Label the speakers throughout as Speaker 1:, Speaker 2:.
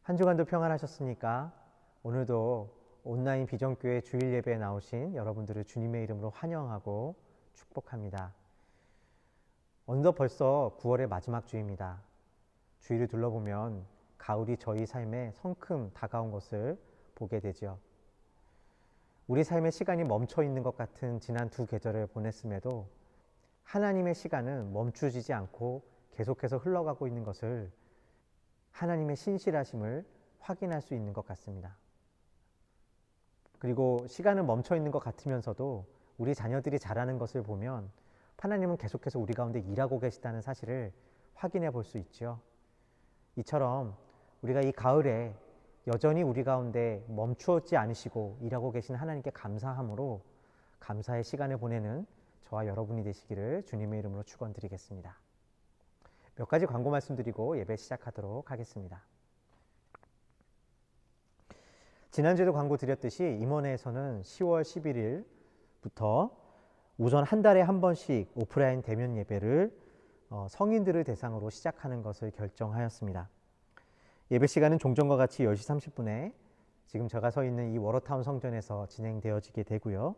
Speaker 1: 한 주간도 평안하셨습니까? 오늘도 온라인 비전교회 주일 예배에 나오신 여러분들을 주님의 이름으로 환영하고 축복합니다. 어느덧 벌써 9월의 마지막 주입니다. 주위를 둘러보면 가을이 저희 삶에 성큼 다가온 것을 보게 되죠. 우리 삶의 시간이 멈춰 있는 것 같은 지난 두 계절을 보냈음에도 하나님의 시간은 멈추지 않고 계속해서 흘러가고 있는 것을 하나님의 신실하심을 확인할 수 있는 것 같습니다. 그리고 시간은 멈춰 있는 것 같으면서도 우리 자녀들이 자라는 것을 보면 하나님은 계속해서 우리 가운데 일하고 계시다는 사실을 확인해 볼 수 있죠. 이처럼 우리가 이 가을에 여전히 우리 가운데 멈추었지 않으시고 일하고 계신 하나님께 감사함으로 감사의 시간을 보내는 저와 여러분이 되시기를 주님의 이름으로 축원드리겠습니다. 몇 가지 광고 말씀드리고 예배 시작하도록 하겠습니다. 지난주에도 광고 드렸듯이 임원회에서는 10월 11일부터 오전 한 달에 한 번씩 오프라인 대면 예배를 성인들을 대상으로 시작하는 것을 결정하였습니다. 예배 시간은 종전과 같이 10시 30분에 지금 제가 서 있는 이 워러타운 성전에서 진행되어지게 되고요.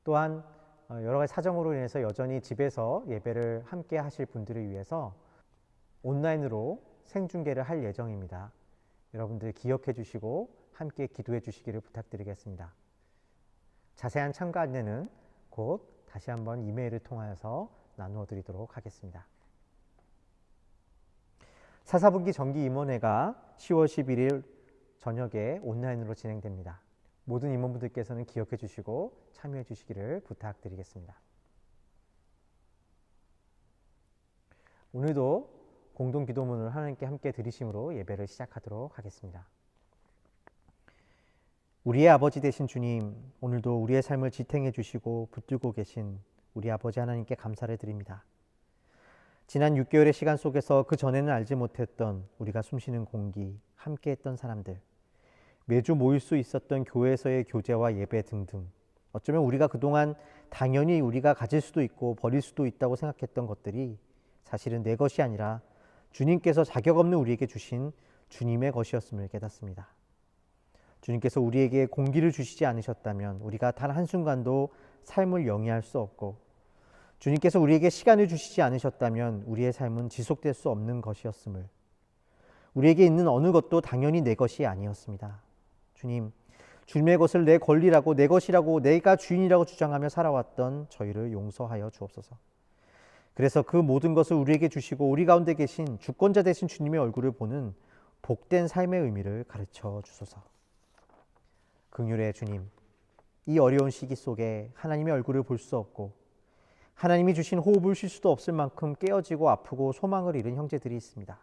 Speaker 1: 또한 여러 가지 사정으로 인해서 여전히 집에서 예배를 함께 하실 분들을 위해서 온라인으로 생중계를 할 예정입니다. 여러분들 기억해 주시고 함께 기도해 주시기를 부탁드리겠습니다. 자세한 참가 안내는 곧 다시 한번 이메일을 통하여서 나누어 드리도록 하겠습니다. 사사분기 정기 임원회가 10월 11일 저녁에 온라인으로 진행됩니다. 모든 임원분들께서는 기억해 주시고 참여해 주시기를 부탁드리겠습니다. 오늘도 공동 기도문을 하나님께 함께 드리심으로 예배를 시작하도록 하겠습니다. 우리의 아버지 되신 주님, 오늘도 우리의 삶을 지탱해 주시고 붙들고 계신 우리 아버지 하나님께 감사를 드립니다. 지난 6개월의 시간 속에서 그 전에는 알지 못했던 우리가 숨쉬는 공기, 함께했던 사람들, 매주 모일 수 있었던 교회에서의 교제와 예배 등등, 어쩌면 우리가 그동안 당연히 우리가 가질 수도 있고 버릴 수도 있다고 생각했던 것들이 사실은 내 것이 아니라 주님께서 자격 없는 우리에게 주신 주님의 것이었음을 깨닫습니다. 주님께서 우리에게 공기를 주시지 않으셨다면 우리가 단 한순간도 삶을 영위할 수 없고, 주님께서 우리에게 시간을 주시지 않으셨다면 우리의 삶은 지속될 수 없는 것이었음을, 우리에게 있는 어느 것도 당연히 내 것이 아니었습니다. 주님, 주님의 것을 내 권리라고, 내 것이라고, 내가 주인이라고 주장하며 살아왔던 저희를 용서하여 주옵소서. 그래서 그 모든 것을 우리에게 주시고 우리 가운데 계신 주권자 되신 주님의 얼굴을 보는 복된 삶의 의미를 가르쳐 주소서. 긍휼의 주님, 이 어려운 시기 속에 하나님의 얼굴을 볼 수 없고 하나님이 주신 호흡을 쉴 수도 없을 만큼 깨어지고 아프고 소망을 잃은 형제들이 있습니다.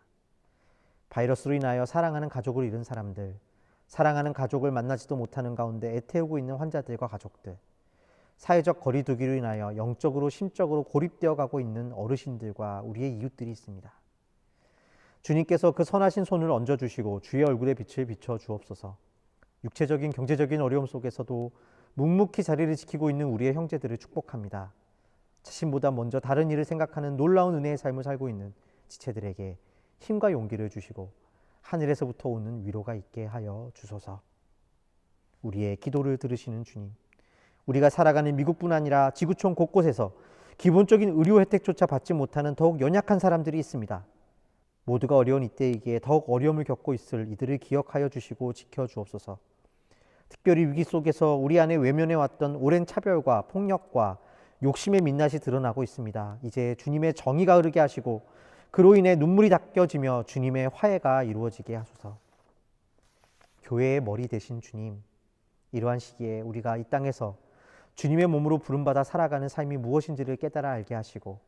Speaker 1: 바이러스로 인하여 사랑하는 가족을 잃은 사람들, 사랑하는 가족을 만나지도 못하는 가운데 애태우고 있는 환자들과 가족들, 사회적 거리두기로 인하여 영적으로 심적으로 고립되어 가고 있는 어르신들과 우리의 이웃들이 있습니다. 주님께서 그 선하신 손을 얹어주시고 주의 얼굴에 빛을 비춰 주옵소서. 육체적인 경제적인 어려움 속에서도 묵묵히 자리를 지키고 있는 우리의 형제들을 축복합니다. 자신보다 먼저 다른 일을 생각하는 놀라운 은혜의 삶을 살고 있는 지체들에게 힘과 용기를 주시고 하늘에서부터 오는 위로가 있게 하여 주소서. 우리의 기도를 들으시는 주님, 우리가 살아가는 미국뿐 아니라 지구촌 곳곳에서 기본적인 의료 혜택조차 받지 못하는 더욱 연약한 사람들이 있습니다. 모두가 어려운 이때이기에 더욱 어려움을 겪고 있을 이들을 기억하여 주시고 지켜주옵소서. 특별히 위기 속에서 우리 안에 외면해왔던 오랜 차별과 폭력과 욕심의 민낯이 드러나고 있습니다. 이제 주님의 정의가 흐르게 하시고 그로 인해 눈물이 닦여지며 주님의 화해가 이루어지게 하소서. 교회의 머리 되신 주님, 이러한 시기에 우리가 이 땅에서 주님의 몸으로 부름받아 살아가는 삶이 무엇인지를 깨달아 알게 하시고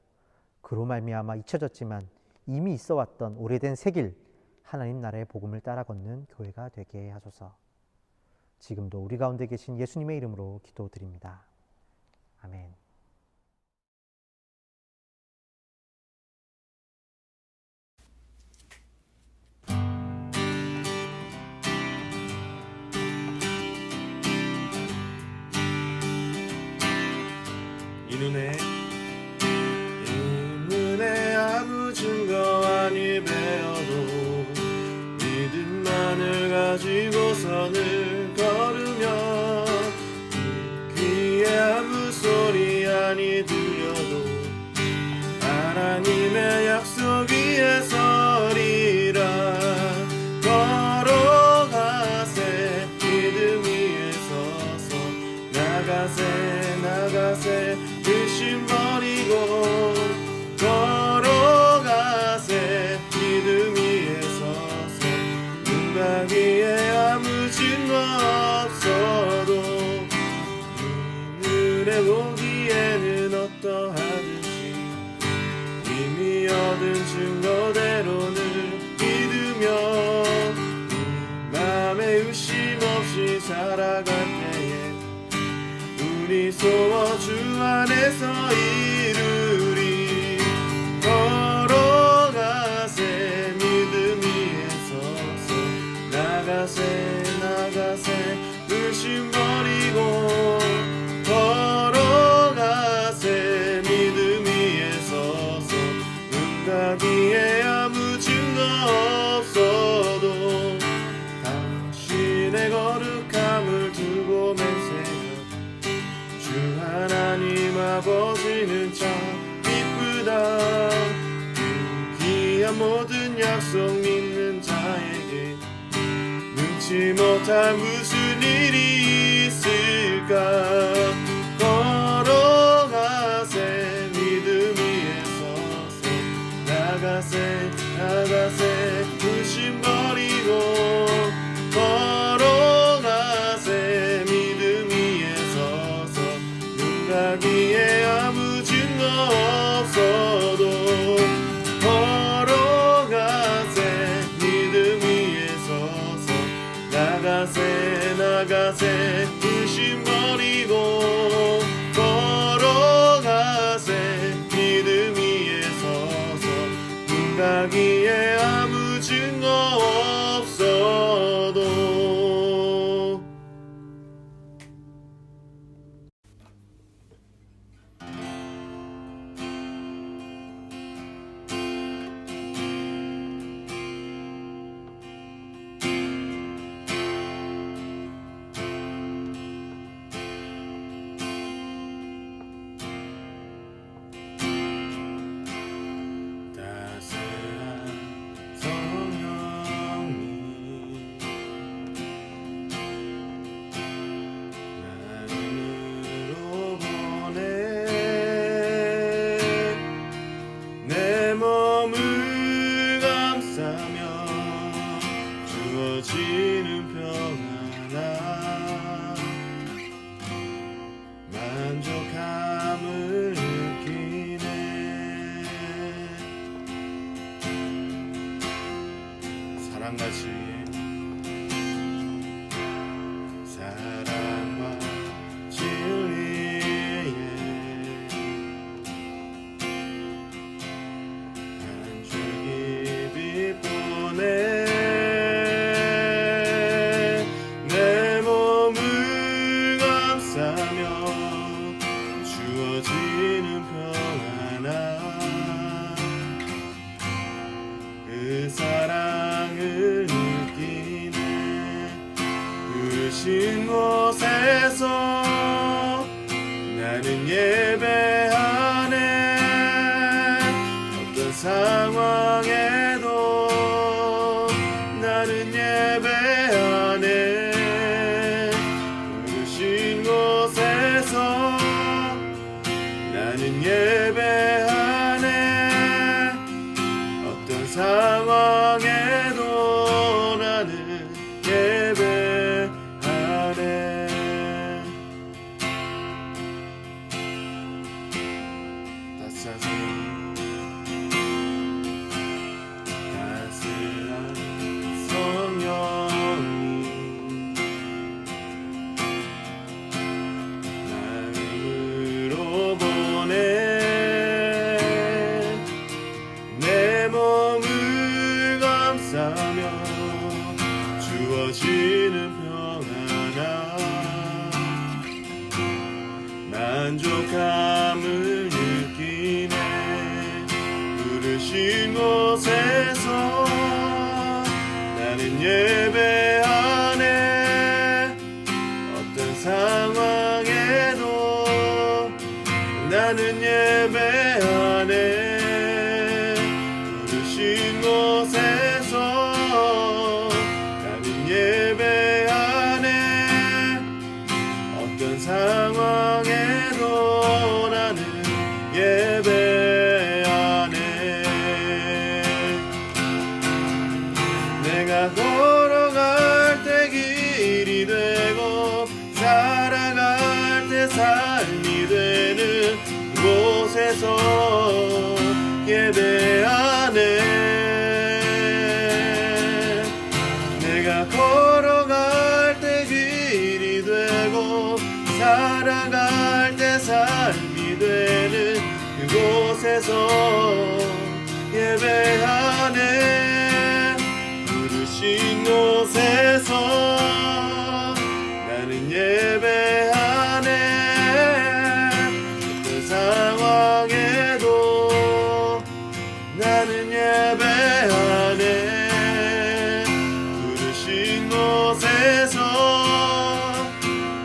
Speaker 1: 그로 말미암아 잊혀졌지만 이미 있어왔던 오래된 새길 하나님 나라의 복음을 따라 걷는 교회가 되게 하소서. 지금도 우리 가운데 계신 예수님의 이름으로 기도드립니다. 아멘.
Speaker 2: 이 눈에 아무 증거 아니 배어도 믿음만 가지고선을 걸으며 귀에 아무 소리 아니 들려도 하나님의 약속 위에 서리라. 걸어가세 믿음 위에 서서 나가세 의심 버리고 걸어가세 믿음 위에 서서 눈 가기에 아무 증거 없어도 눈에 보기에는 어떠하든지 이미 얻은 증거대로는 믿으며 맘에 의심 없이 살아갈 때에 우리 소원 주 안에서 이루리. 걸어가세 믿음 위에 서서 나가세 의심 버리고 걸어가세 믿음 위에 서서 눈 가기에 아무 증거 없어도 당신의 거룩함을 두고 맹세하며 주 하나님 아버지는 참 기쁘다. 귀한 모든 약속 믿는 자에게 능치 못할 무슨 일이 있을까. 걸어가세 믿음 위에 서서 나가세 의심 버리고 걸어가세 믿음 위에 서서 눈 가기에 아무 증거 없어도 걸어가세 믿음 위에 서서 나가세 의심 버리고 걸어가세 믿음 위에 서서 눈 가기에 아무 증거 없어도. 따스한 성령님 나를 보내 내 몸을 감싸며 주어지는 평안함 만족함을 느끼네. 사랑같이 사랑과 진리에 한 줄기 빛 보내 내 몸을 감싸며 주어지는 평안함 그 사랑을 느끼네. 부르신 곳에서 나는 예배하네. 어떤 상황에도 나는 예배하네. 부르신 곳에서 나는 예배하네. 어떤 상황에도 나는 예배하네. 따스한 성령님 나를 보내 내 몸을 감싸 상황에도 나는 예배하네. 내가 걸어갈 때 길이 되고 살아갈 때 삶이 되는 곳에서 예배하네. 내가 걸어갈 때 길이 되고 살아갈 때 삶이 되는 그곳에서 예배하네. 부르신 곳에서 나는 예배하네. 어떤 상황에도 나는 예배하네. 부르신 곳에서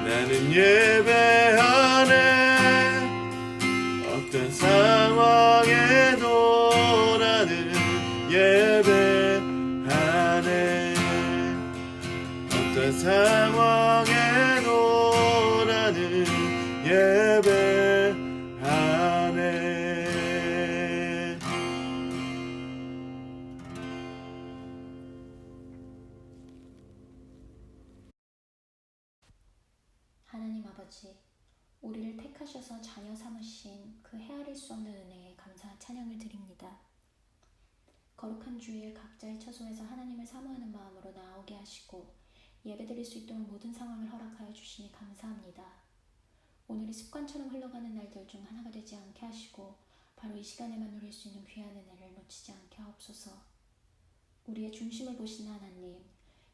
Speaker 2: 나는 예배하네. 어떤 상황에도 나는 예배하네. 어떤 상황에도 나는 예배하네.
Speaker 3: 하나님 아버지, 우리를 택하셔서 자녀 삼으신 그 헤아릴 수 없는 은혜에 감사와 찬양을 드립니다. 거룩한 주일 각자의 처소에서 하나님을 사모하는 마음으로 나오게 하시고 예배드릴 수 있도록 모든 상황을 허락하여 주시니 감사합니다. 오늘이 습관처럼 흘러가는 날들 중 하나가 되지 않게 하시고 바로 이 시간에만 누릴 수 있는 귀한 은혜를 놓치지 않게 하옵소서. 우리의 중심을 보시는 하나님,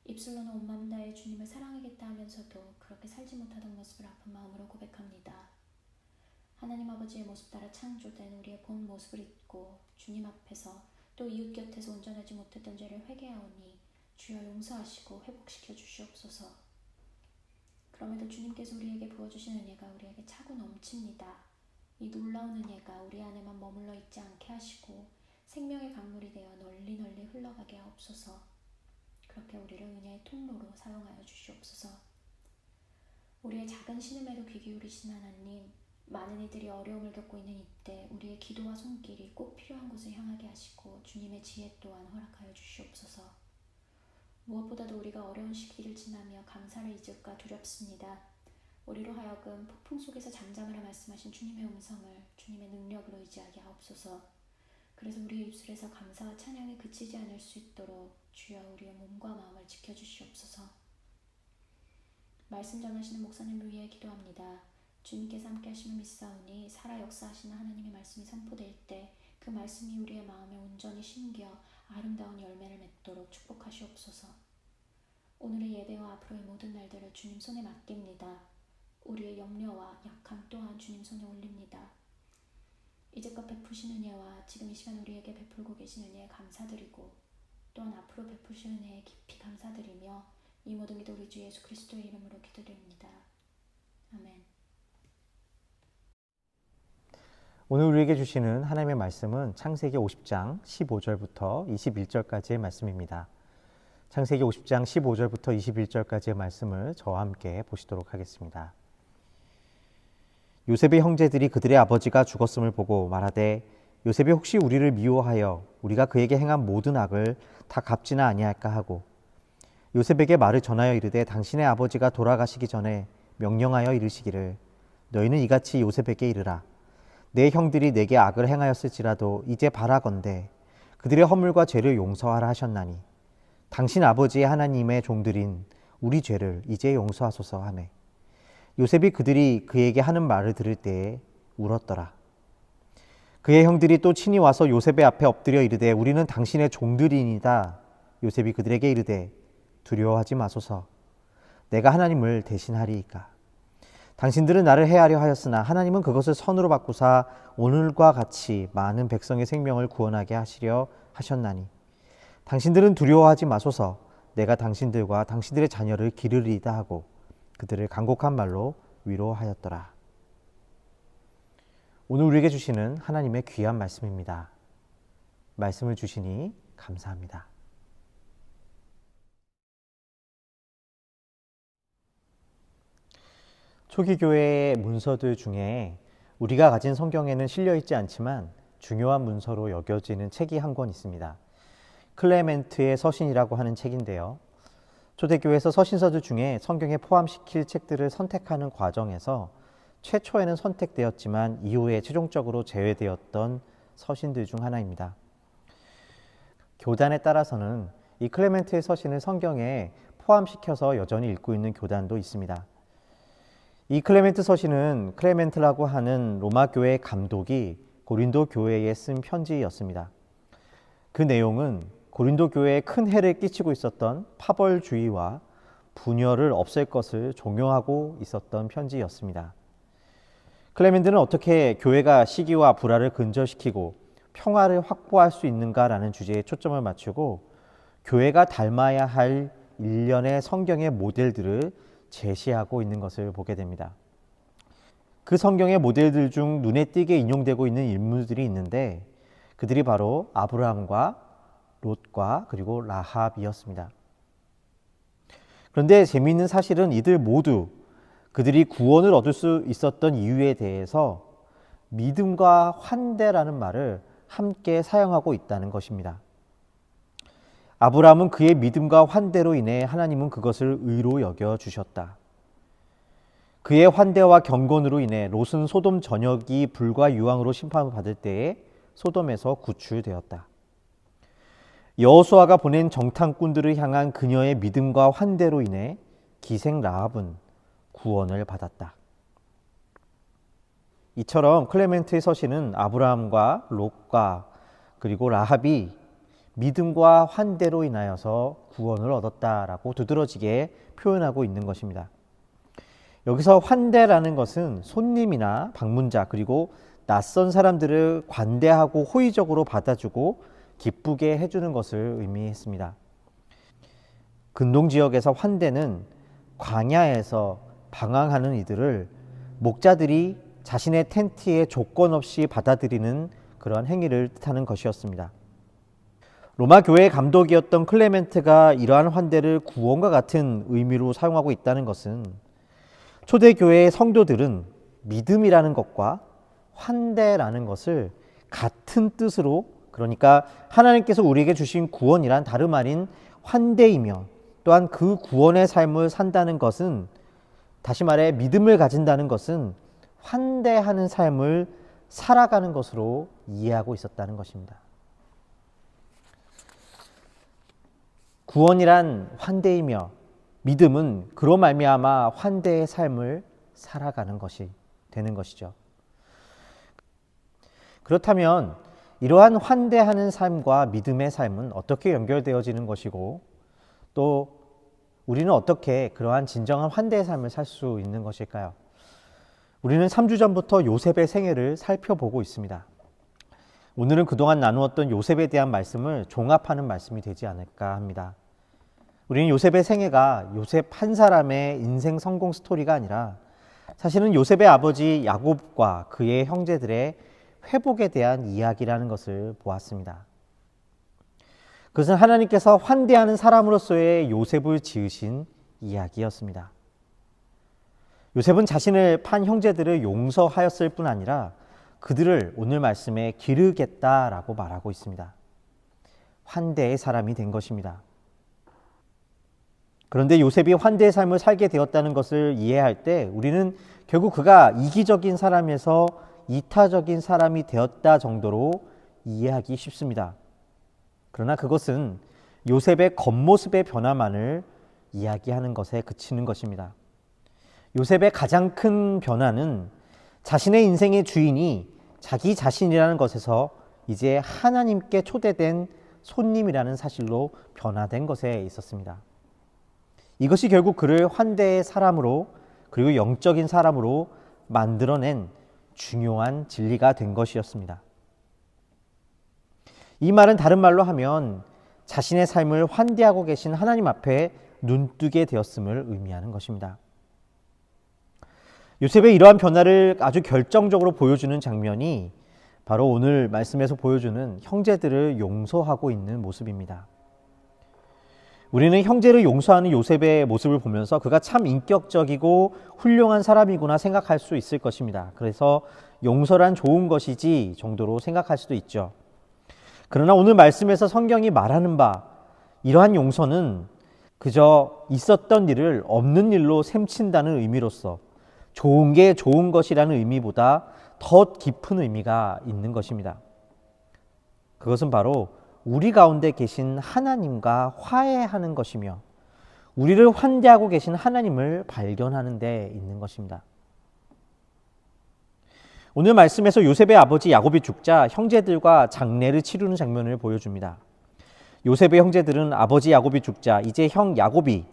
Speaker 3: 입술로는 온 마음 다해 주님을 사랑하겠다 하면서도 그렇게 살지 못하던 모습을 아픈 마음으로 고백합니다. 하나님 아버지의 모습 따라 창조된 우리의 본 모습을 잊고 주님 앞에서 또 이웃 곁에서 온전하지 못했던 죄를 회개하오니 주여 용서하시고 회복시켜 주시옵소서. 그럼에도 주님께서 우리에게 부어주신 은혜가 우리에게 차고 넘칩니다. 이 놀라운 은혜가 우리 안에만 머물러 있지 않게 하시고 생명의 강물이 되어 널리 널리 흘러가게 하옵소서. 그렇게 우리를 은혜의 통로로 사용하여 주시옵소서. 우리의 작은 신음에도 귀 기울이신 하나님, 많은 이들이 어려움을 겪고 있는 이때 우리의 기도와 손길이 꼭 필요한 곳을 향하게 하시고 주님의 지혜 또한 허락하여 주시옵소서. 무엇보다도 우리가 어려운 시기를 지나며 감사를 잊을까 두렵습니다. 우리로 하여금 폭풍 속에서 잠잠하라 말씀하신 주님의 음성을 주님의 능력으로 의지하게 하옵소서. 그래서 우리의 입술에서 감사와 찬양이 그치지 않을 수 있도록 주여 우리의 몸과 마음을 지켜주시옵소서. 말씀 전하시는 목사님을 위해 기도합니다. 주님께서 함께 하심을 믿사오니 살아 역사하시는 하나님의 말씀이 선포될 때 그 말씀이 우리의 마음에 온전히 심겨 아름다운 열매를 맺도록 축복하시옵소서. 오늘의 예배와 앞으로의 모든 날들을 주님 손에 맡깁니다. 우리의 염려와 약함 또한 주님 손에 올립니다. 이제껏 베푸신 은혜와 지금 이 시간 우리에게 베풀고 계신 은혜에 감사드리고 또한 앞으로 베푸실 은혜에 깊이 감사드리며 이 모든 기도 우리 주 예수 그리스도의 이름으로 기도드립니다. 아멘.
Speaker 1: 오늘 우리에게 주시는 하나님의 말씀은 창세기 50장 15절부터 21절까지의 말씀입니다. 창세기 50장 15절부터 21절까지의 말씀을 저와 함께 보시도록 하겠습니다. 요셉의 형제들이 그들의 아버지가 죽었음을 보고 말하되 요셉이 혹시 우리를 미워하여 우리가 그에게 행한 모든 악을 다 갚지나 아니할까 하고 요셉에게 말을 전하여 이르되 당신의 아버지가 돌아가시기 전에 명령하여 이르시기를 너희는 이같이 요셉에게 이르라 내 형들이 내게 악을 행하였을지라도 이제 바라건대 그들의 허물과 죄를 용서하라 하셨나니 당신 아버지의 하나님의 종들인 우리 죄를 이제 용서하소서 하매 요셉이 그들이 그에게 하는 말을 들을 때에 울었더라. 그의 형들이 또 친히 와서 요셉의 앞에 엎드려 이르되 우리는 당신의 종들이니이다. 요셉이 그들에게 이르되 두려워하지 마소서. 내가 하나님을 대신하리이까. 당신들은 나를 해하려 하였으나 하나님은 그것을 선으로 바꾸사 오늘과 같이 많은 백성의 생명을 구원하게 하시려 하셨나니 당신들은 두려워하지 마소서. 내가 당신들과 당신들의 자녀를 기르리이다 하고 그들을 간곡한 말로 위로하였더라. 오늘 우리에게 주시는 하나님의 귀한 말씀입니다. 말씀을 주시니 감사합니다. 초기 교회의 문서들 중에 우리가 가진 성경에는 실려 있지 않지만 중요한 문서로 여겨지는 책이 한 권 있습니다. 클레멘트의 서신이라고 하는 책인데요. 초대교회에서 서신서들 중에 성경에 포함시킬 책들을 선택하는 과정에서 최초에는 선택되었지만 이후에 최종적으로 제외되었던 서신들 중 하나입니다. 교단에 따라서는 이 클레멘트의 서신을 성경에 포함시켜서 여전히 읽고 있는 교단도 있습니다. 이 클레멘트 서신은 클레멘트라고 하는 로마 교회 감독이 고린도 교회에 쓴 편지였습니다. 그 내용은 고린도 교회에 큰 해를 끼치고 있었던 파벌주의와 분열을 없앨 것을 종용하고 있었던 편지였습니다. 클레멘트는 어떻게 교회가 시기와 불화를 근절시키고 평화를 확보할 수 있는가라는 주제에 초점을 맞추고 교회가 닮아야 할 일련의 성경의 모델들을 제시하고 있는 것을 보게 됩니다. 그 성경의 모델들 중 눈에 띄게 인용되고 있는 인물들이 있는데 그들이 바로 아브라함과 롯과 그리고 라합이었습니다. 그런데 재미있는 사실은 이들 모두 그들이 구원을 얻을 수 있었던 이유에 대해서 믿음과 환대라는 말을 함께 사용하고 있다는 것입니다. 아브라함은 그의 믿음과 환대로 인해 하나님은 그것을 의로 여겨 주셨다. 그의 환대와 경건으로 인해 롯은 소돔 전역이 불과 유황으로 심판을 받을 때에 소돔에서 구출되었다. 여호수아가 보낸 정탐꾼들을 향한 그녀의 믿음과 환대로 인해 기생 라합은 구원을 받았다. 이처럼 클레멘트의 서신은 아브라함과 롯과 그리고 라합이 믿음과 환대로 인하여서 구원을 얻었다라고 두드러지게 표현하고 있는 것입니다. 여기서 환대라는 것은 손님이나 방문자 그리고 낯선 사람들을 관대하고 호의적으로 받아주고 기쁘게 해주는 것을 의미했습니다. 근동 지역에서 환대는 광야에서 방황하는 이들을 목자들이 자신의 텐트에 조건 없이 받아들이는 그런 행위를 뜻하는 것이었습니다. 로마 교회의 감독이었던 클레멘트가 이러한 환대를 구원과 같은 의미로 사용하고 있다는 것은 초대교회의 성도들은 믿음이라는 것과 환대라는 것을 같은 뜻으로, 그러니까 하나님께서 우리에게 주신 구원이란 다름 아닌 환대이며 또한 그 구원의 삶을 산다는 것은, 다시 말해 믿음을 가진다는 것은 환대하는 삶을 살아가는 것으로 이해하고 있었다는 것입니다. 구원이란 환대이며 믿음은 그로 말미암아 환대의 삶을 살아가는 것이 되는 것이죠. 그렇다면 이러한 환대하는 삶과 믿음의 삶은 어떻게 연결되어지는 것이고 또 우리는 어떻게 그러한 진정한 환대의 삶을 살 수 있는 것일까요? 우리는 3주 전부터 요셉의 생애를 살펴보고 있습니다. 오늘은 그동안 나누었던 요셉에 대한 말씀을 종합하는 말씀이 되지 않을까 합니다. 우리는 요셉의 생애가 요셉 한 사람의 인생 성공 스토리가 아니라 사실은 요셉의 아버지 야곱과 그의 형제들의 회복에 대한 이야기라는 것을 보았습니다. 그것은 하나님께서 환대하는 사람으로서의 요셉을 지으신 이야기였습니다. 요셉은 자신을 판 형제들을 용서하였을 뿐 아니라 그들을 오늘 말씀에 기르겠다라고 말하고 있습니다. 환대의 사람이 된 것입니다. 그런데 요셉이 환대의 삶을 살게 되었다는 것을 이해할 때 우리는 결국 그가 이기적인 사람에서 이타적인 사람이 되었다 정도로 이해하기 쉽습니다. 그러나 그것은 요셉의 겉모습의 변화만을 이야기하는 것에 그치는 것입니다. 요셉의 가장 큰 변화는 자신의 인생의 주인이 자기 자신이라는 것에서 이제 하나님께 초대된 손님이라는 사실로 변화된 것에 있었습니다. 이것이 결국 그를 환대의 사람으로 그리고 영적인 사람으로 만들어낸 중요한 진리가 된 것이었습니다. 이 말은 다른 말로 하면 자신의 삶을 환대하고 계신 하나님 앞에 눈뜨게 되었음을 의미하는 것입니다. 요셉의 이러한 변화를 아주 결정적으로 보여주는 장면이 바로 오늘 말씀에서 보여주는 형제들을 용서하고 있는 모습입니다. 우리는 형제를 용서하는 요셉의 모습을 보면서 그가 참 인격적이고 훌륭한 사람이구나 생각할 수 있을 것입니다. 그래서 용서란 좋은 것이지 정도로 생각할 수도 있죠. 그러나 오늘 말씀에서 성경이 말하는 바 이러한 용서는 그저 있었던 일을 없는 일로 셈친다는 의미로서 좋은 게 좋은 것이라는 의미보다 더 깊은 의미가 있는 것입니다. 그것은 바로 우리 가운데 계신 하나님과 화해하는 것이며 우리를 환대하고 계신 하나님을 발견하는 데 있는 것입니다. 오늘 말씀에서 요셉의 아버지 야곱이 죽자 형제들과 장례를 치르는 장면을 보여줍니다. 요셉의 형제들은 아버지 야곱이 죽자 이제 형 야곱이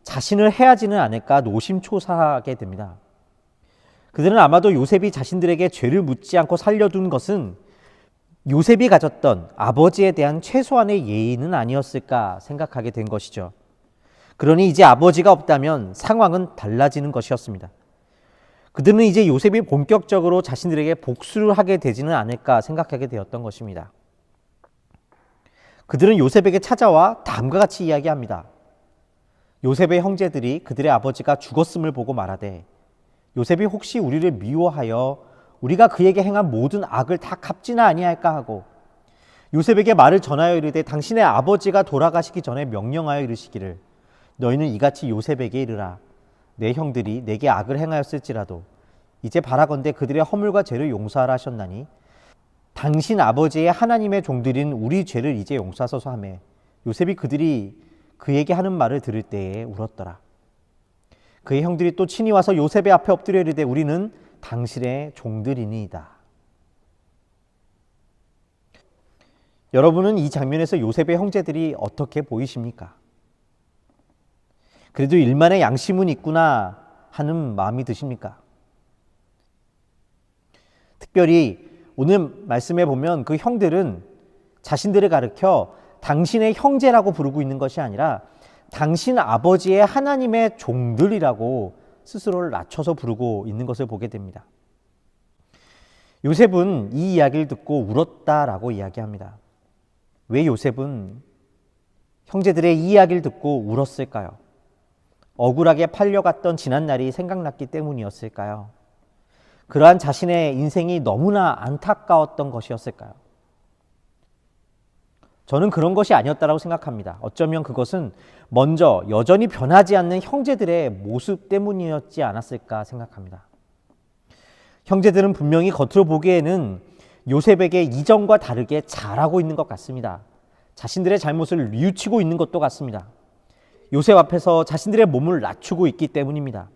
Speaker 1: 자신을 해하지는 않을까 노심초사하게 됩니다. 그들은 아마도 요셉이 자신들에게 죄를 묻지 않고 살려둔 것은 요셉이 가졌던 아버지에 대한 최소한의 예의는 아니었을까 생각하게 된 것이죠. 그러니 이제 아버지가 없다면 상황은 달라지는 것이었습니다. 그들은 이제 요셉이 본격적으로 자신들에게 복수를 하게 되지는 않을까 생각하게 되었던 것입니다. 그들은 요셉에게 찾아와 다음과 같이 이야기합니다. 요셉의 형제들이 그들의 아버지가 죽었음을 보고 말하되 요셉이 혹시 우리를 미워하여 우리가 그에게 행한 모든 악을 다 갚지는 아니할까 하고 요셉에게 말을 전하여 이르되 당신의 아버지가 돌아가시기 전에 명령하여 이르시기를 너희는 이같이 요셉에게 이르라 내 형들이 내게 악을 행하였을지라도 이제 바라건대 그들의 허물과 죄를 용서하라 하셨나니 당신 아버지의 하나님의 종들인 우리 죄를 이제 용서하소서 하매 요셉이 그들이 그에게 하는 말을 들을 때에 울었더라. 그의 형들이 또 친히 와서 요셉의 앞에 엎드려 이르되 우리는 당신의 종들이니이다. 여러분은 이 장면에서 요셉의 형제들이 어떻게 보이십니까? 그래도 일만의 양심은 있구나 하는 마음이 드십니까? 특별히 오늘 말씀에 보면 그 형들은 자신들을 가리켜 당신의 형제라고 부르고 있는 것이 아니라 당신 아버지의 하나님의 종들이라고 스스로를 낮춰서 부르고 있는 것을 보게 됩니다. 요셉은 이 이야기를 듣고 울었다라고 이야기합니다. 왜 요셉은 형제들의 이 이야기를 듣고 울었을까요? 억울하게 팔려갔던 지난 날이 생각났기 때문이었을까요? 그러한 자신의 인생이 너무나 안타까웠던 것이었을까요? 저는 그런 것이 아니었다고 생각합니다. 어쩌면 그것은 먼저 여전히 변하지 않는 형제들의 모습 때문이었지 않았을까 생각합니다. 형제들은 분명히 겉으로 보기에는 요셉에게 이전과 다르게 잘하고 있는 것 같습니다. 자신들의 잘못을 뉘우치고 있는 것도 같습니다. 요셉 앞에서 자신들의 몸을 낮추고 있기 때문입니다.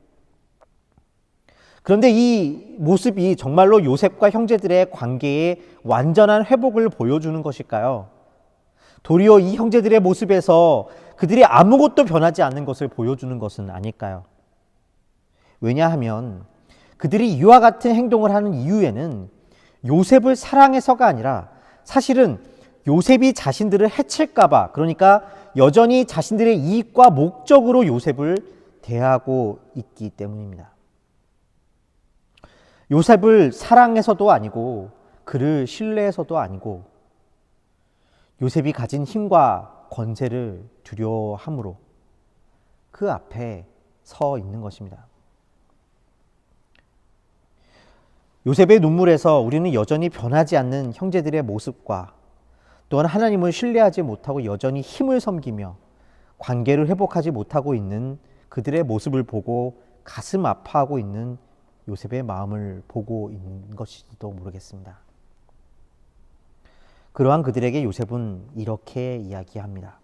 Speaker 1: 그런데 이 모습이 정말로 요셉과 형제들의 관계의 완전한 회복을 보여주는 것일까요? 도리어 이 형제들의 모습에서 그들이 아무것도 변하지 않는 것을 보여주는 것은 아닐까요? 왜냐하면 그들이 이와 같은 행동을 하는 이유에는 요셉을 사랑해서가 아니라 사실은 요셉이 자신들을 해칠까봐, 그러니까 여전히 자신들의 이익과 목적으로 요셉을 대하고 있기 때문입니다. 요셉을 사랑해서도 아니고 그를 신뢰해서도 아니고 요셉이 가진 힘과 권세를 두려워함으로 그 앞에 서 있는 것입니다. 요셉의 눈물에서 우리는 여전히 변하지 않는 형제들의 모습과 또한 하나님을 신뢰하지 못하고 여전히 힘을 섬기며 관계를 회복하지 못하고 있는 그들의 모습을 보고 가슴 아파하고 있는 요셉의 마음을 보고 있는 것일지도 모르겠습니다. 그러한 그들에게 요셉은 이렇게 이야기합니다.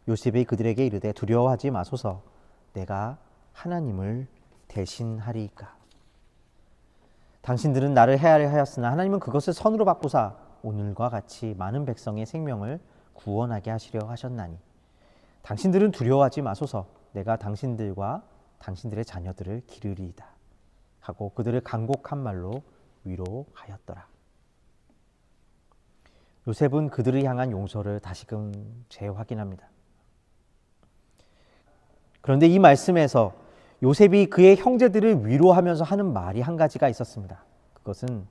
Speaker 1: 요셉이 그들에게 이르되 두려워하지 마소서 내가 하나님을 대신하리이까. 당신들은 나를 해하려 하였으나 하나님은 그것을 선으로 바꾸사 오늘과 같이 많은 백성의 생명을 구원하게 하시려 하셨나니 당신들은 두려워하지 마소서 내가 당신들과 당신들의 자녀들을 기르리이다 하고 그들을 간곡한 말로 위로하였더라. 요셉은 그들을 향한 용서를 다시금 재확인합니다. 그런데 이 말씀에서 요셉이 그의 형제들을 위로하면서 하는 말이 한 가지가 있었습니다. 그것은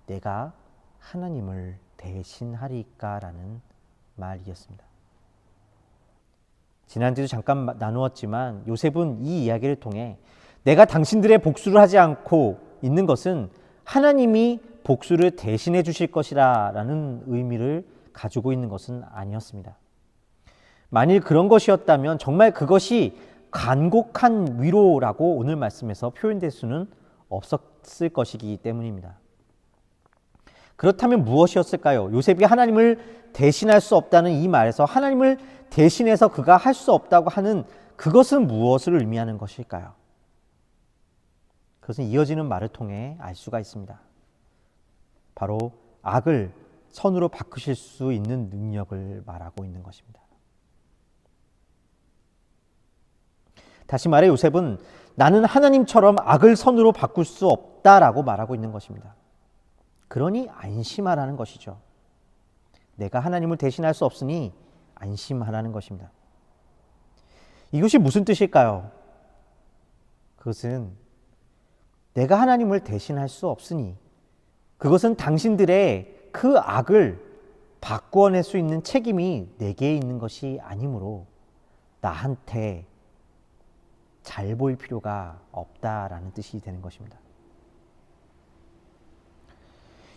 Speaker 1: 내가 하나님을 대신하리까라는 말이었습니다. 지난주에도 잠깐 나누었지만 요셉은 이 이야기를 통해 내가 당신들의 복수를 하지 않고 있는 것은 하나님이 복수를 대신해 주실 것이라 라는 의미를 가지고 있는 것은 아니었습니다. 만일 그런 것이었다면 정말 그것이 간곡한 위로라고 오늘 말씀에서 표현될 수는 없었을 것이기 때문입니다. 그렇다면 무엇이었을까요? 요셉이 하나님을 대신할 수 없다는 이 말에서 하나님을 대신해서 그가 할 수 없다고 하는 그것은 무엇을 의미하는 것일까요? 그것은 이어지는 말을 통해 알 수가 있습니다. 바로 악을 선으로 바꾸실 수 있는 능력을 말하고 있는 것입니다. 다시 말해 요셉은 나는 하나님처럼 악을 선으로 바꿀 수 없다라고 말하고 있는 것입니다. 그러니 안심하라는 것이죠. 내가 하나님을 대신할 수 없으니 안심하라는 것입니다. 이것이 무슨 뜻일까요? 그것은 내가 하나님을 대신할 수 없으니 그것은 당신들의 그 악을 바꾸어낼 수 있는 책임이 내게 있는 것이 아니므로 나한테 잘 보일 필요가 없다라는 뜻이 되는 것입니다.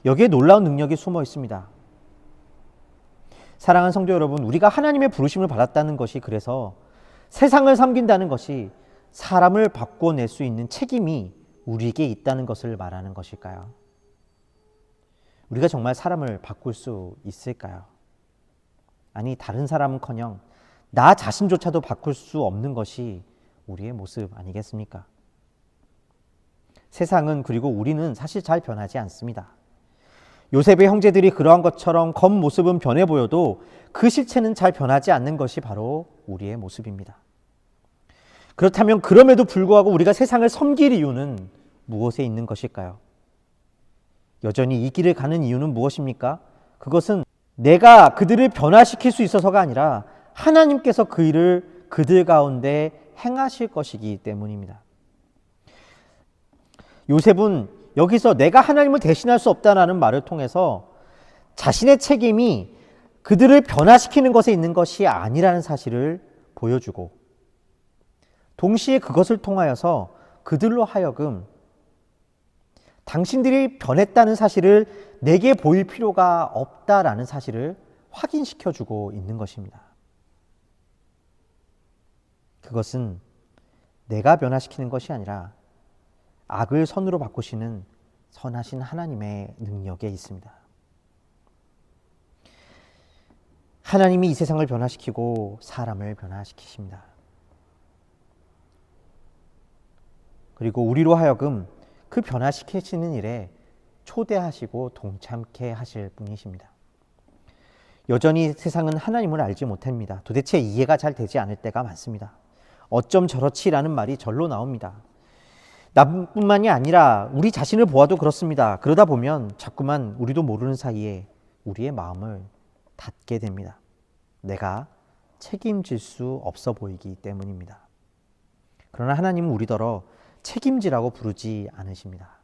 Speaker 1: 여기에 놀라운 능력이 숨어 있습니다. 사랑하는 성도 여러분, 우리가 하나님의 부르심을 받았다는 것이 그래서 세상을 섬긴다는 것이 사람을 바꿔낼 수 있는 책임이 우리에게 있다는 것을 말하는 것일까요? 우리가 정말 사람을 바꿀 수 있을까요? 아니, 다른 사람은커녕 나 자신조차도 바꿀 수 없는 것이 우리의 모습 아니겠습니까? 세상은 그리고 우리는 사실 잘 변하지 않습니다. 요셉의 형제들이 그러한 것처럼 겉모습은 변해 보여도 그 실체는 잘 변하지 않는 것이 바로 우리의 모습입니다. 그렇다면 그럼에도 불구하고 우리가 세상을 섬길 이유는 무엇에 있는 것일까요? 여전히 이 길을 가는 이유는 무엇입니까? 그것은 내가 그들을 변화시킬 수 있어서가 아니라 하나님께서 그 일을 그들 가운데 행하실 것이기 때문입니다. 요셉은 여기서 내가 하나님을 대신할 수 없다는 말을 통해서 자신의 책임이 그들을 변화시키는 것에 있는 것이 아니라는 사실을 보여주고 동시에 그것을 통하여서 그들로 하여금 당신들이 변했다는 사실을 내게 보일 필요가 없다라는 사실을 확인시켜주고 있는 것입니다. 그것은 내가 변화시키는 것이 아니라 악을 선으로 바꾸시는 선하신 하나님의 능력에 있습니다. 하나님이 이 세상을 변화시키고 사람을 변화시키십니다. 그리고 우리로 하여금 그 변화시키시는 일에 초대하시고 동참케 하실 분이십니다. 여전히 세상은 하나님을 알지 못합니다. 도대체 이해가 잘 되지 않을 때가 많습니다. 어쩜 저렇지라는 말이 절로 나옵니다. 나뿐만이 아니라 우리 자신을 보아도 그렇습니다. 그러다 보면 자꾸만 우리도 모르는 사이에 우리의 마음을 닫게 됩니다. 내가 책임질 수 없어 보이기 때문입니다. 그러나 하나님은 우리더러 책임지라고 부르지 않으십니다.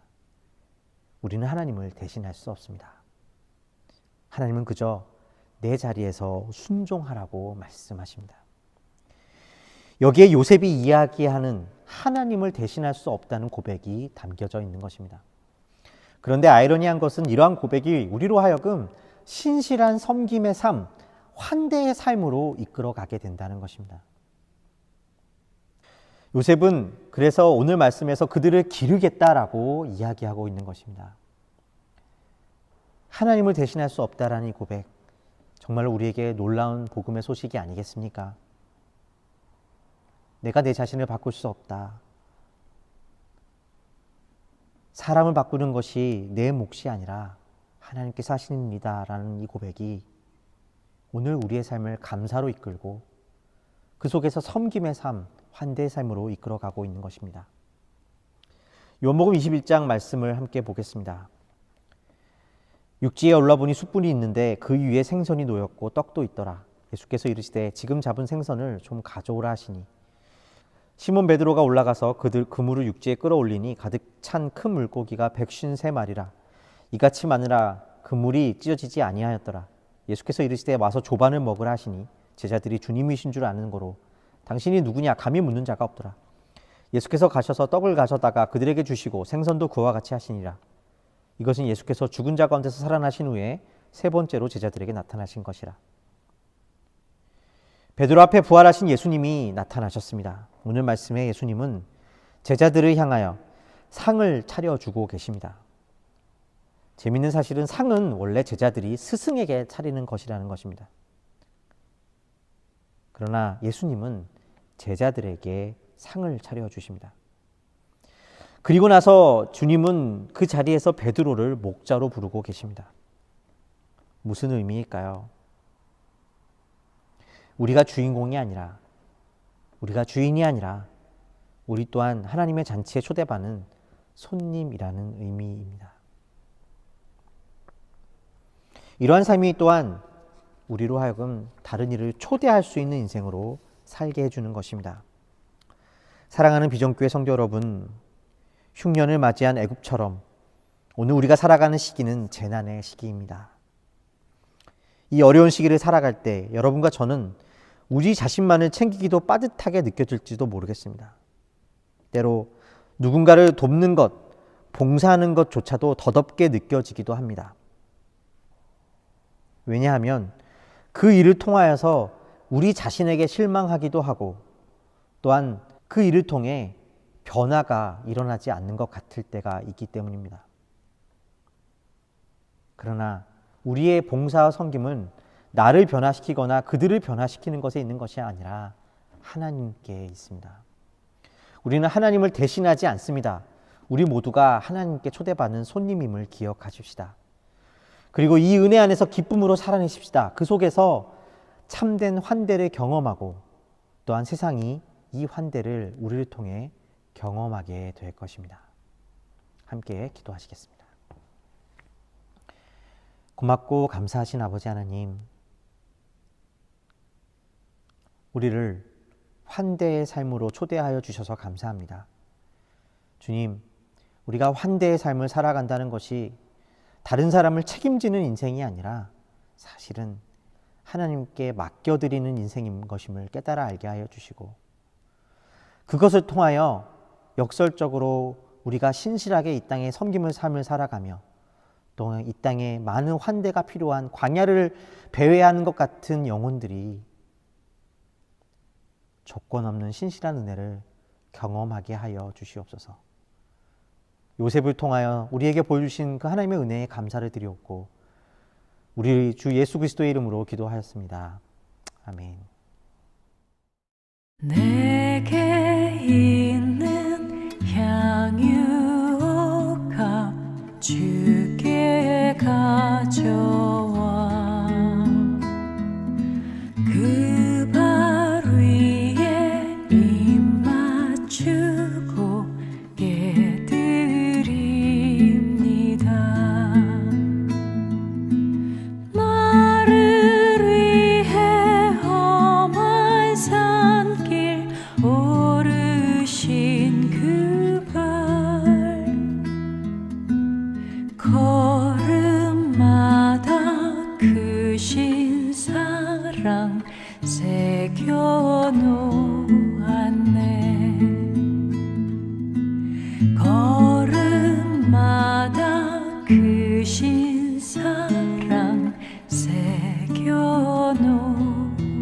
Speaker 1: 우리는 하나님을 대신할 수 없습니다. 하나님은 그저 내 자리에서 순종하라고 말씀하십니다. 여기에 요셉이 이야기하는 하나님을 대신할 수 없다는 고백이 담겨져 있는 것입니다. 그런데 아이러니한 것은 이러한 고백이 우리로 하여금 신실한 섬김의 삶, 환대의 삶으로 이끌어가게 된다는 것입니다. 요셉은 그래서 오늘 말씀에서 그들을 기르겠다라고 이야기하고 있는 것입니다. 하나님을 대신할 수 없다라는 이 고백, 정말 우리에게 놀라운 복음의 소식이 아니겠습니까? 내가 내 자신을 바꿀 수 없다. 사람을 바꾸는 것이 내 몫이 아니라 하나님께서 하시는 일이다라는 이 고백이 오늘 우리의 삶을 감사로 이끌고 그 속에서 섬김의 삶, 환대의 삶으로 이끌어가고 있는 것입니다. 요한복음 21장 말씀을 함께 보겠습니다. 육지에 올라보니 숯불이 있는데 그 위에 생선이 놓였고 떡도 있더라. 예수께서 이르시되 지금 잡은 생선을 좀 가져오라 하시니 시몬 베드로가 올라가서 그물을 육지에 끌어올리니 가득 찬 큰 물고기가 153마리라. 이같이 많으나 그물이 찢어지지 아니하였더라. 예수께서 이르시되 와서 조반을 먹으라 하시니 제자들이 주님이신 줄 아는 거로 당신이 누구냐 감히 묻는 자가 없더라. 예수께서 가셔서 떡을 가져다가 그들에게 주시고 생선도 그와 같이 하시니라. 이것은 예수께서 죽은 자 가운데서 살아나신 후에 세 번째로 제자들에게 나타나신 것이라. 베드로 앞에 부활하신 예수님이 나타나셨습니다. 오늘 말씀에 예수님은 제자들을 향하여 상을 차려주고 계십니다. 재미있는 사실은 상은 원래 제자들이 스승에게 차리는 것이라는 것입니다. 그러나 예수님은 제자들에게 상을 차려주십니다. 그리고 나서 주님은 그 자리에서 베드로를 목자로 부르고 계십니다. 무슨 의미일까요? 우리가 주인공이 아니라, 우리가 주인이 아니라 우리 또한 하나님의 잔치에 초대받는 손님이라는 의미입니다. 이러한 삶이 또한 우리로 하여금 다른 이를 초대할 수 있는 인생으로 살게 해주는 것입니다. 사랑하는 비전교회 성도 여러분, 흉년을 맞이한 애굽처럼 오늘 우리가 살아가는 시기는 재난의 시기입니다. 이 어려운 시기를 살아갈 때 여러분과 저는 우리 자신만을 챙기기도 빠듯하게 느껴질지도 모르겠습니다. 때로 누군가를 돕는 것, 봉사하는 것조차도 더덥게 느껴지기도 합니다. 왜냐하면 그 일을 통하여서 우리 자신에게 실망하기도 하고 또한 그 일을 통해 변화가 일어나지 않는 것 같을 때가 있기 때문입니다. 그러나 우리의 봉사와 섬김은 나를 변화시키거나 그들을 변화시키는 것에 있는 것이 아니라 하나님께 있습니다. 우리는 하나님을 대신하지 않습니다. 우리 모두가 하나님께 초대받는 손님임을 기억하십시다. 그리고 이 은혜 안에서 기쁨으로 살아내십시다. 그 속에서 참된 환대를 경험하고 또한 세상이 이 환대를 우리를 통해 경험하게 될 것입니다. 함께 기도하시겠습니다. 고맙고 감사하신 아버지 하나님, 우리를 환대의 삶으로 초대하여 주셔서 감사합니다. 주님, 우리가 환대의 삶을 살아간다는 것이 다른 사람을 책임지는 인생이 아니라 사실은 하나님께 맡겨드리는 인생인 것임을 깨달아 알게 하여 주시고 그것을 통하여 역설적으로 우리가 신실하게 이 땅의 섬김을 삶을 살아가며 또 이 땅에 많은 환대가 필요한 광야를 배회하는 것 같은 영혼들이 조건 없는 신실한 은혜를 경험하게 하여 주시옵소서. 요셉을 통하여 우리에게 보여주신 그 하나님의 은혜에 감사를 드리옵고 우리 주 예수 그리스도의 이름으로 기도하였습니다. 아멘.
Speaker 4: 내게 있는 향유가 주께 가져와 그 발 위에 입 맞추고 예드립니다. 나를 위해 험한 산길 오르신 그 발 걸음마다 크신 사랑 새겨놓았네. 걸음마다 크신 사랑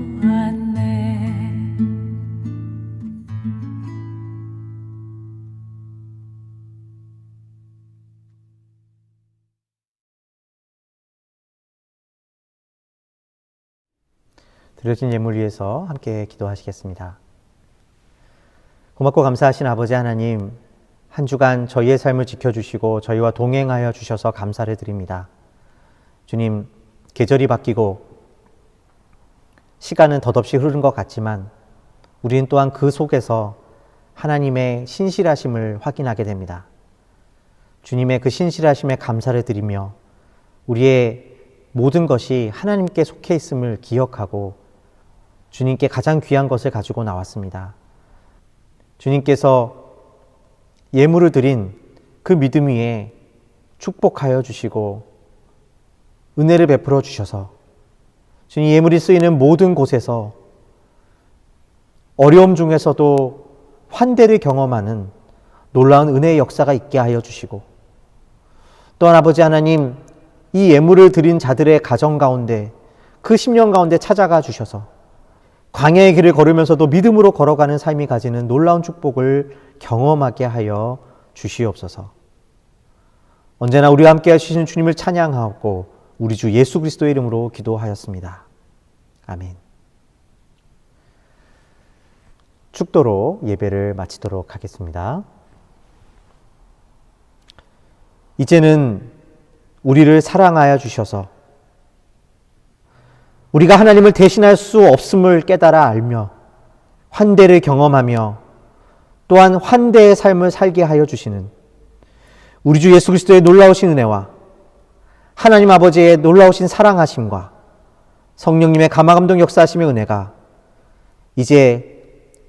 Speaker 4: 새겨놓았네.
Speaker 1: 드려진 예물 위해서 함께 기도하시겠습니다. 고맙고 감사하신 아버지 하나님, 한 주간 저희의 삶을 지켜주시고 저희와 동행하여 주셔서 감사를 드립니다. 주님, 계절이 바뀌고 시간은 덧없이 흐르는 것 같지만 우리는 또한 그 속에서 하나님의 신실하심을 확인하게 됩니다. 주님의 그 신실하심에 감사를 드리며 우리의 모든 것이 하나님께 속해 있음을 기억하고 주님께 가장 귀한 것을 가지고 나왔습니다. 주님께서 예물을 드린 그 믿음 위에 축복하여 주시고 은혜를 베풀어 주셔서 주님 예물이 쓰이는 모든 곳에서 어려움 중에서도 환대를 경험하는 놀라운 은혜의 역사가 있게 하여 주시고, 또한 아버지 하나님, 이 예물을 드린 자들의 가정 가운데 그 10년 가운데 찾아가 주셔서 광야의 길을 걸으면서도 믿음으로 걸어가는 삶이 가지는 놀라운 축복을 경험하게 하여 주시옵소서. 언제나 우리와 함께 하시는 주님을 찬양하고 우리 주 예수 그리스도의 이름으로 기도하였습니다. 아멘. 축도로 예배를 마치도록 하겠습니다. 이제는 우리를 사랑하여 주셔서 우리가 하나님을 대신할 수 없음을 깨달아 알며 환대를 경험하며 또한 환대의 삶을 살게 하여 주시는 우리 주 예수 그리스도의 놀라우신 은혜와 하나님 아버지의 놀라우신 사랑하심과 성령님의 감화감동 역사하심의 은혜가 이제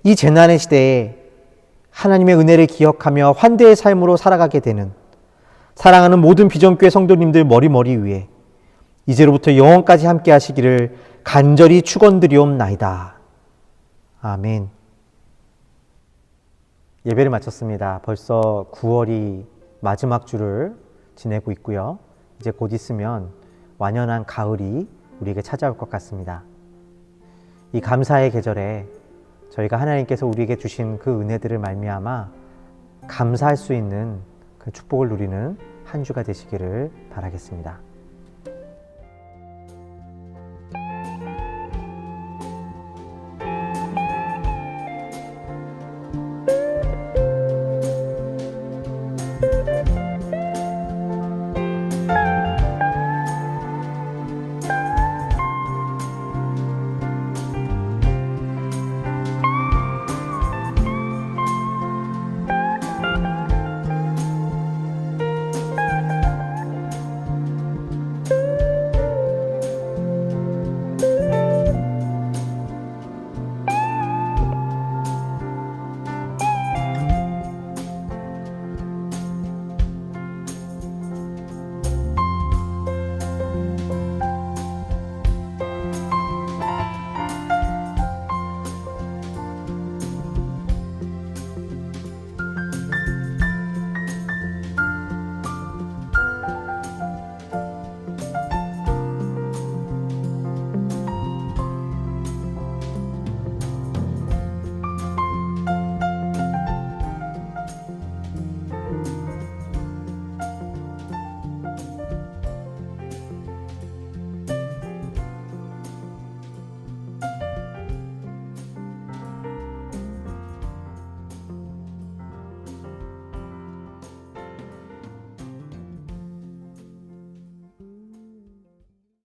Speaker 1: 이 재난의 시대에 하나님의 은혜를 기억하며 환대의 삶으로 살아가게 되는 사랑하는 모든 비전교회 성도님들 머리 위에 이제로부터 영원까지 함께 하시기를 간절히 축원드리옵나이다. 아멘. 예배를 마쳤습니다. 벌써 9월이 마지막 주를 지내고 있고요. 이제 곧 있으면 완연한 가을이 우리에게 찾아올 것 같습니다. 이 감사의 계절에 저희가 하나님께서 우리에게 주신 그 은혜들을 말미암아 감사할 수 있는 그 축복을 누리는 한 주가 되시기를 바라겠습니다.